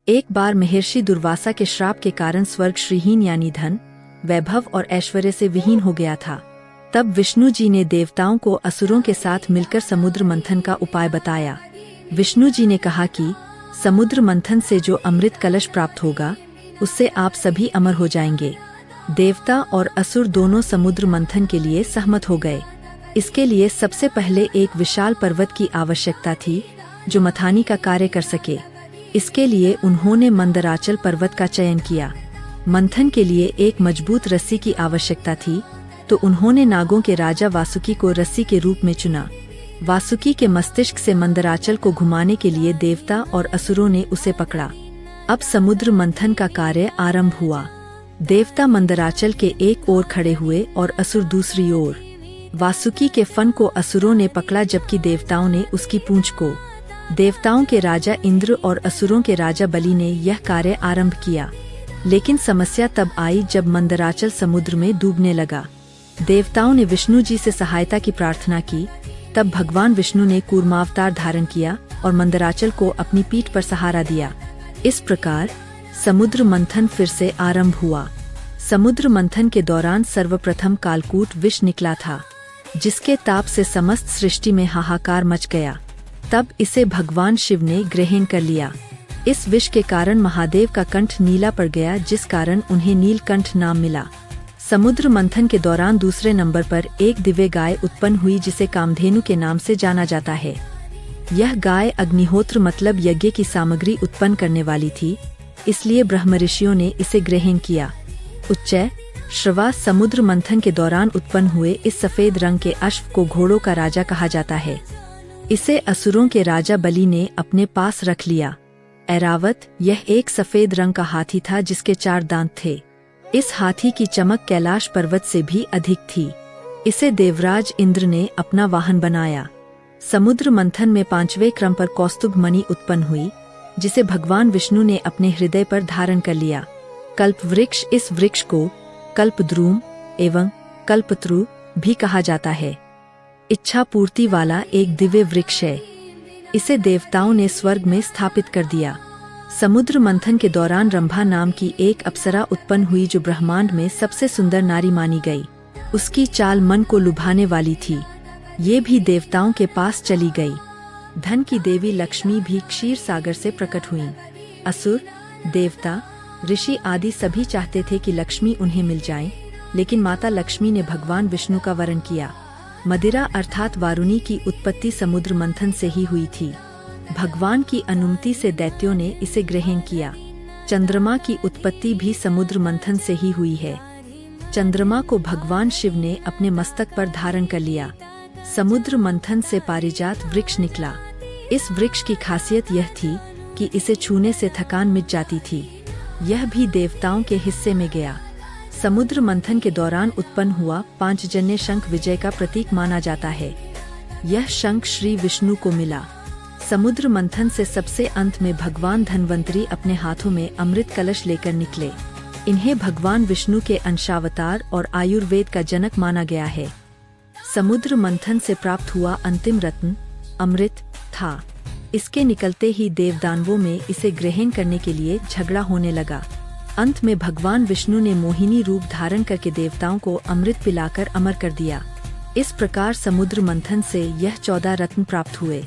एक बार महर्षि दुर्वासा के श्राप के कारण स्वर्ग श्रीहीन यानी धन, वैभव और ऐश्वर्य से विहीन हो गया था। तब विष्णु जी ने देवताओं को असुरों के साथ मिलकर समुद्र मंथन का उपाय बताया। विष्णु जी ने कहा कि समुद्र मंथन से जो अमृत कलश प्राप्त होगा उससे आप सभी अमर हो जाएंगे। देवता और असुर दोनों समुद्र मंथन के लिए सहमत हो गए। इसके लिए सबसे पहले एक विशाल पर्वत की आवश्यकता थी जो मथानी का कार्य कर सके। इसके लिए उन्होंने मंदराचल पर्वत का चयन किया। मंथन के लिए एक मजबूत रस्सी की आवश्यकता थी, तो उन्होंने नागों के राजा वासुकी को रस्सी के रूप में चुना। वासुकी के मस्तिष्क से मंदराचल को घुमाने के लिए देवता और असुरों ने उसे पकड़ा। अब समुद्र मंथन का कार्य आरंभ हुआ। देवता मंदराचल के एक ओर खड़े हुए और असुर दूसरी ओर। वासुकी के फन को असुरों ने पकड़ा जबकि देवताओं ने उसकी पूंछ को। देवताओं के राजा इंद्र और असुरों के राजा बलि ने यह कार्य आरंभ किया, लेकिन समस्या तब आई जब मंदराचल समुद्र में डूबने लगा। देवताओं ने विष्णु जी से सहायता की प्रार्थना की। तब भगवान विष्णु ने कूर्मावतार धारण किया और मंदराचल को अपनी पीठ पर सहारा दिया। इस प्रकार समुद्र मंथन फिर से आरंभ हुआ। समुद्र मंथन के दौरान सर्वप्रथम कालकूट विष निकला था, जिसके ताप से समस्त सृष्टि में हाहाकार मच गया। तब इसे भगवान शिव ने ग्रहण कर लिया। इस विष के कारण महादेव का कंठ नीला पड़ गया, जिस कारण उन्हें नीलकंठ नाम मिला। समुद्र मंथन के दौरान दूसरे नंबर पर एक दिव्य गाय उत्पन्न हुई जिसे कामधेनु के नाम से जाना जाता है। यह गाय अग्निहोत्र मतलब यज्ञ की सामग्री उत्पन्न करने वाली थी, इसलिए ब्रह्म ऋषियों ने इसे ग्रहण किया। उच्चय श्रवा समुद्र मंथन के दौरान उत्पन्न हुए इस सफेद रंग के अश्व को घोड़ों का राजा कहा जाता है। इसे असुरों के राजा बलि ने अपने पास रख लिया। ऐरावत यह एक सफेद रंग का हाथी था जिसके 4 दांत थे। इस हाथी की चमक कैलाश पर्वत से भी अधिक थी। इसे देवराज इंद्र ने अपना वाहन बनाया। समुद्र मंथन में 5वें क्रम पर कौस्तुभ मणि उत्पन्न हुई, जिसे भगवान विष्णु ने अपने हृदय पर धारण कर लिया। कल्प वृक्ष, इस वृक्ष को कल्पद्रुम एवं कल्पत्रु भी कहा जाता है। इच्छा पूर्ति वाला एक दिव्य वृक्ष है। इसे देवताओं ने स्वर्ग में स्थापित कर दिया। समुद्र मंथन के दौरान रंभा नाम की एक अप्सरा उत्पन्न हुई जो ब्रह्मांड में सबसे सुंदर नारी मानी गई। उसकी चाल मन को लुभाने वाली थी। ये भी देवताओं के पास चली गई। धन की देवी लक्ष्मी भी क्षीर सागर से प्रकट हुईं। असुर, देवता, ऋषि आदि सभी चाहते थे कि लक्ष्मी उन्हें मिल जाए, लेकिन माता लक्ष्मी ने भगवान विष्णु का वरण किया। मदिरा अर्थात वारुणी की उत्पत्ति समुद्र मंथन से ही हुई थी। भगवान की अनुमति से दैत्यों ने इसे ग्रहण किया। चंद्रमा की उत्पत्ति भी समुद्र मंथन से ही हुई है। चंद्रमा को भगवान शिव ने अपने मस्तक पर धारण कर लिया। समुद्र मंथन से पारिजात वृक्ष निकला। इस वृक्ष की खासियत यह थी कि इसे छूने से थकान मिट जाती थी। यह भी देवताओं के हिस्से में गया। समुद्र मंथन के दौरान उत्पन्न हुआ पांचजन्य शंख विजय का प्रतीक माना जाता है। यह शंख श्री विष्णु को मिला। समुद्र मंथन से सबसे अंत में भगवान धन्वंतरी अपने हाथों में अमृत कलश लेकर निकले। इन्हें भगवान विष्णु के अंशावतार और आयुर्वेद का जनक माना गया है। समुद्र मंथन से प्राप्त हुआ अंतिम रत्न अमृत था। इसके निकलते ही देवदानवों में इसे ग्रहण करने के लिए झगड़ा होने लगा। अंत में भगवान विष्णु ने मोहिनी रूप धारण करके देवताओं को अमृत पिलाकर अमर कर दिया। इस प्रकार समुद्र मंथन से यह 14 रत्न प्राप्त हुए।